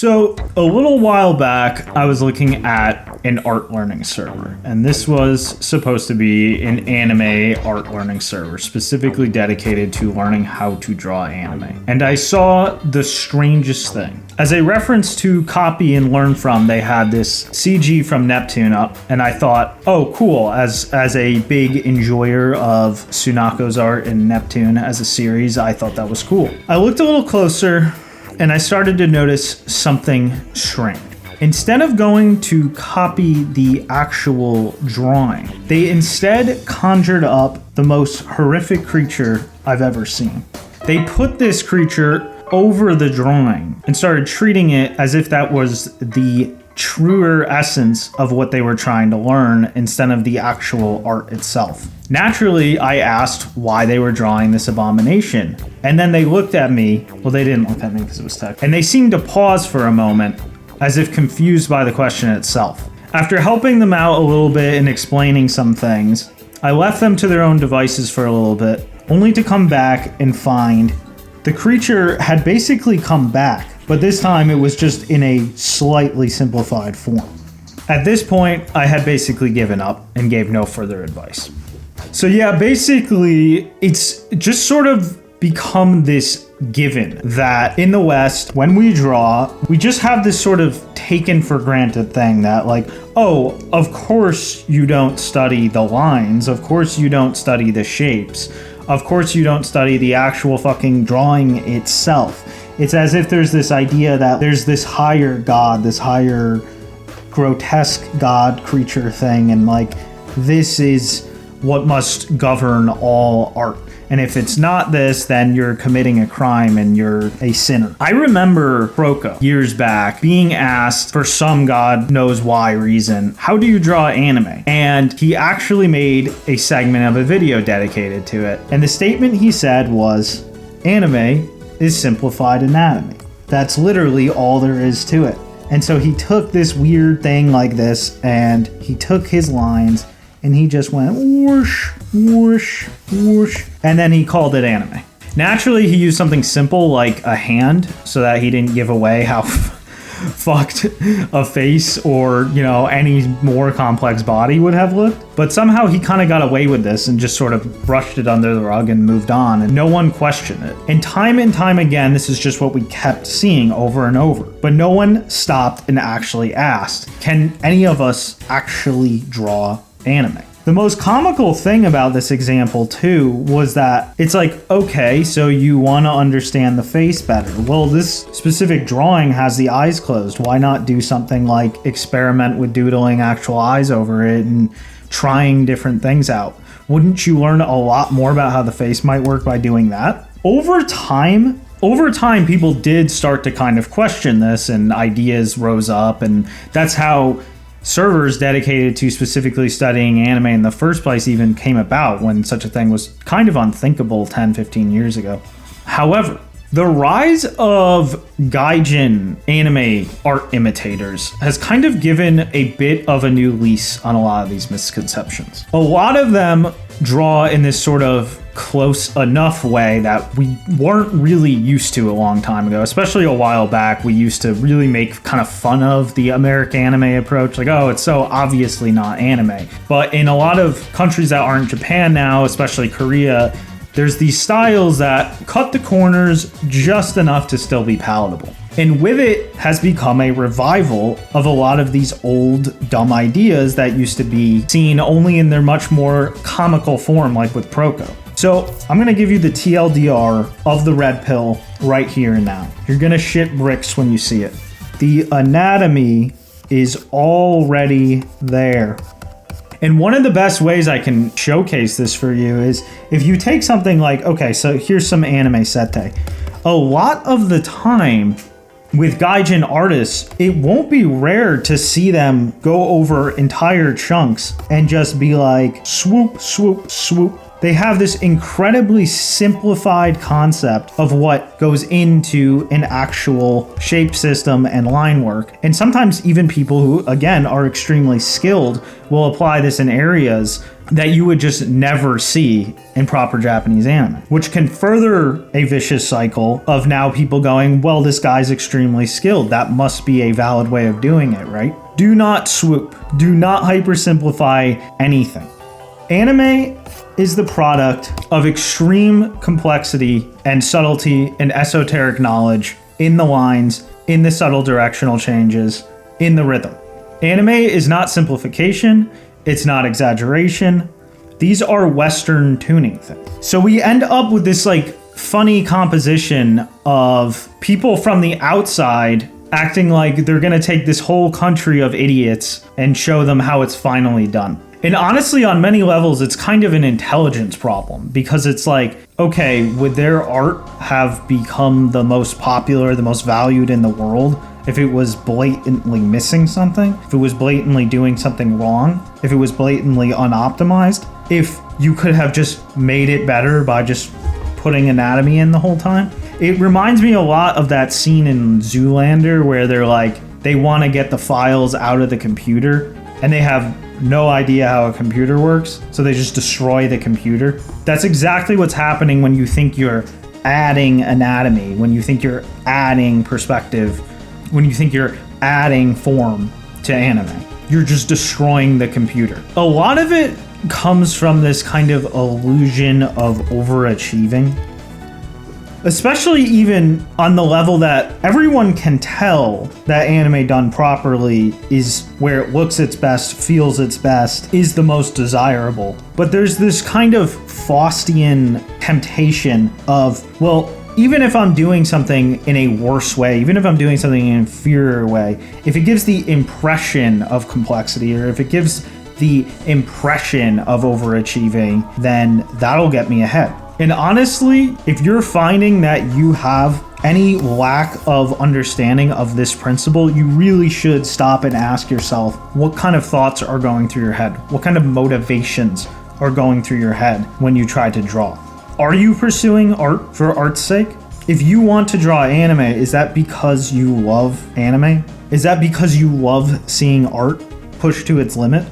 So a little while back, I was looking at an art learning server, and this was supposed to be an anime art learning server, specifically dedicated to learning how to draw anime. And I saw the strangest thing. As a reference to copy and learn from, they had this CG from Neptune up, and I thought, oh, cool. As a big enjoyer of Sunako's art and Neptune as a series, I thought that was cool. I looked a little closer, and I started to notice something strange. Instead of going to copy the actual drawing, they instead conjured up the most horrific creature I've ever seen. They put this creature over the drawing and started treating it as if that was the truer essence of what they were trying to learn instead of the actual art itself. Naturally, I asked why they were drawing this abomination, and then they looked at me. Well, they didn't look at me because it was tech, and they seemed to pause for a moment as if confused by the question itself. After helping them out a little bit and explaining some things, I left them to their own devices for a little bit, only to come back and find the creature had basically come back, but this time it was just in a slightly simplified form. At this point, I had basically given up and gave no further advice. So yeah, basically, it's just sort of become this given that in the West, when we draw, we just have this sort of taken for granted thing that like, oh, of course you don't study the lines, of course you don't study the shapes, of course you don't study the actual fucking drawing itself. It's as if there's this idea that there's this higher god, this higher grotesque god creature thing, and like, this is what must govern all art. And if it's not this, then you're committing a crime and you're a sinner. I remember Proco years back being asked for some god knows why reason, how do you draw anime? And he actually made a segment of a video dedicated to it. And the statement he said was, anime is simplified anatomy. That's literally all there is to it. And so he took this weird thing like this and he took his lines and he just went whoosh, whoosh, whoosh, and then he called it anime. Naturally, he used something simple like a hand so that he didn't give away how fucked a face or, you know, any more complex body would have looked. But somehow he kind of got away with this and just sort of brushed it under the rug and moved on, and no one questioned it. And time again, this is just what we kept seeing over and over. But no one stopped and actually asked, can any of us actually draw anime? The most comical thing about this example too was that it's like, okay, so you want to understand the face better. Well, this specific drawing has the eyes closed. Why not do something like experiment with doodling actual eyes over it and trying different things out? Wouldn't you learn a lot more about how the face might work by doing that? Over time, people did start to kind of question this and ideas rose up, and that's how servers dedicated to specifically studying anime in the first place even came about, when such a thing was kind of unthinkable 10-15 years ago. However, the rise of gaijin anime art imitators has kind of given a bit of a new lease on a lot of these misconceptions. A lot of them draw in this sort of close enough way that we weren't really used to a long time ago, especially a while back. We used to really make kind of fun of the American anime approach, like, oh, it's so obviously not anime. But in a lot of countries that aren't Japan now, especially Korea, there's these styles that cut the corners just enough to still be palatable. And with it has become a revival of a lot of these old dumb ideas that used to be seen only in their much more comical form, like with Proco. So I'm gonna give you the TLDR of the red pill right here and now. You're gonna shit bricks when you see it. The anatomy is already there. And one of the best ways I can showcase this for you is if you take something like, okay, so here's some anime sete. A lot of the time with gaijin artists, it won't be rare to see them go over entire chunks and just be like, swoop, swoop, swoop. They have this incredibly simplified concept of what goes into an actual shape system and line work. And sometimes even people who, again, are extremely skilled will apply this in areas that you would just never see in proper Japanese anime, which can further a vicious cycle of now people going, well, this guy's extremely skilled. That must be a valid way of doing it, right? Do not swoop. Do not hypersimplify anything. Anime is the product of extreme complexity and subtlety and esoteric knowledge in the lines, in the subtle directional changes, in the rhythm. Anime is not simplification. It's not exaggeration. These are Western tuning things. So we end up with this like funny composition of people from the outside acting like they're gonna take this whole country of idiots and show them how it's finally done. And honestly, on many levels, it's kind of an intelligence problem, because it's like, okay, would their art have become the most popular, the most valued in the world if it was blatantly missing something, if it was blatantly doing something wrong, if it was blatantly unoptimized, if you could have just made it better by just putting anatomy in the whole time? It reminds me a lot of that scene in Zoolander where they're like, they want to get the files out of the computer and they have no idea how a computer works, so they just destroy the computer. That's exactly what's happening when you think you're adding anatomy, when you think you're adding perspective, when you think you're adding form to anime. You're just destroying the computer. A lot of it comes from this kind of illusion of overachieving, especially even on the level that everyone can tell that anime done properly is where it looks its best, feels its best, is the most desirable. But there's this kind of Faustian temptation of, well, even if I'm doing something in a worse way, even if I'm doing something in an inferior way, if it gives the impression of complexity, or if it gives the impression of overachieving, then that'll get me ahead. And honestly, if you're finding that you have any lack of understanding of this principle, you really should stop and ask yourself what kind of thoughts are going through your head? What kind of motivations are going through your head when you try to draw? Are you pursuing art for art's sake? If you want to draw anime, is that because you love anime? Is that because you love seeing art pushed to its limit?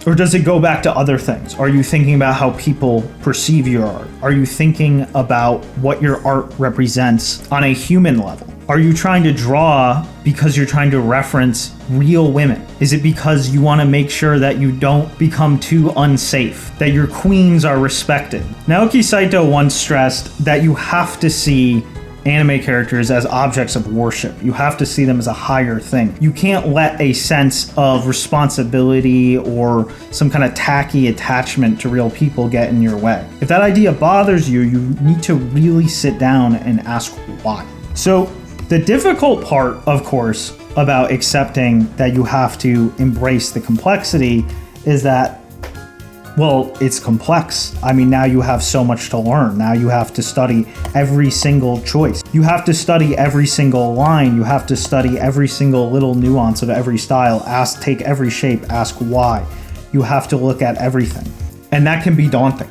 Or does it go back to other things? Are you thinking about how people perceive your art? Are you thinking about what your art represents on a human level? Are you trying to draw because you're trying to reference real women? Is it because you want to make sure that you don't become too unsafe, that your queens are respected? Naoki Saito once stressed that you have to see anime characters as objects of worship. You have to see them as a higher thing. You can't let a sense of responsibility or some kind of tacky attachment to real people get in your way. If that idea bothers you, you need to really sit down and ask why. So the difficult part, of course, about accepting that you have to embrace the complexity is that, well, it's complex. I mean, now you have so much to learn. Now you have to study every single choice. You have to study every single line. You have to study every single little nuance of every style. Take every shape, ask why. You have to look at everything. And that can be daunting.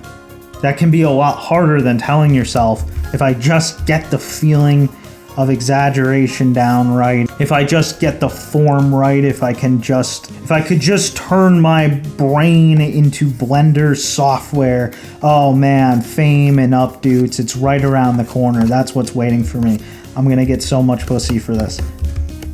That can be a lot harder than telling yourself, if I just get the feeling of exaggeration down right, if I just get the form right, if I could just turn my brain into Blender software, oh man, fame and updates, it's right around the corner. That's what's waiting for me. I'm gonna get so much pussy for this.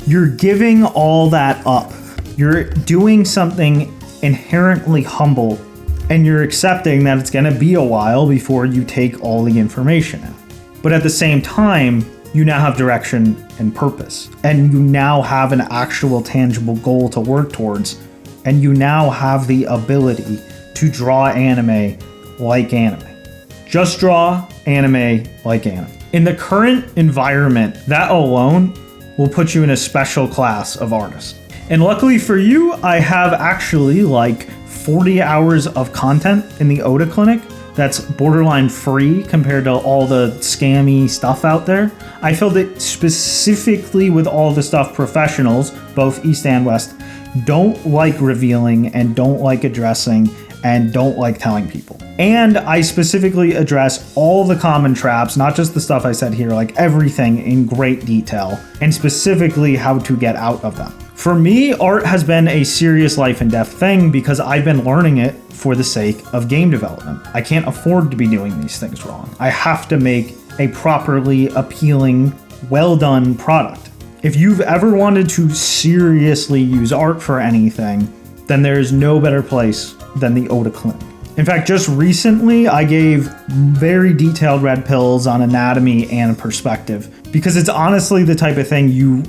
You're giving all that up. You're doing something inherently humble, and you're accepting that it's gonna be a while before you take all the information in. But at the same time, you now have direction and purpose, and you now have an actual tangible goal to work towards, and you now have the ability to draw anime like anime. Just draw anime like anime. In the current environment, that alone will put you in a special class of artists. And luckily for you, I have actually like 40 hours of content in the Oda Clinic that's borderline free compared to all the scammy stuff out there. I filled it specifically with all the stuff professionals, both East and West, don't like revealing and don't like addressing and don't like telling people. And I specifically address all the common traps, not just the stuff I said here, like everything in great detail, and specifically how to get out of them. For me, art has been a serious life and death thing because I've been learning it for the sake of game development. I can't afford to be doing these things wrong. I have to make a properly appealing, well done product. If you've ever wanted to seriously use art for anything, then there is no better place than the Oda Clinic. In fact, just recently, I gave very detailed red pills on anatomy and perspective, because it's honestly the type of thing you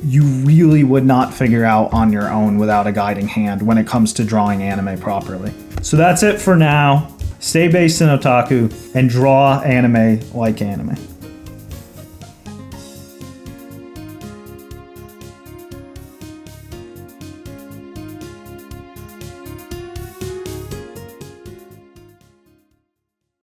really would not figure out on your own without a guiding hand when it comes to drawing anime properly. So that's it for now. Stay based in otaku and draw anime like anime.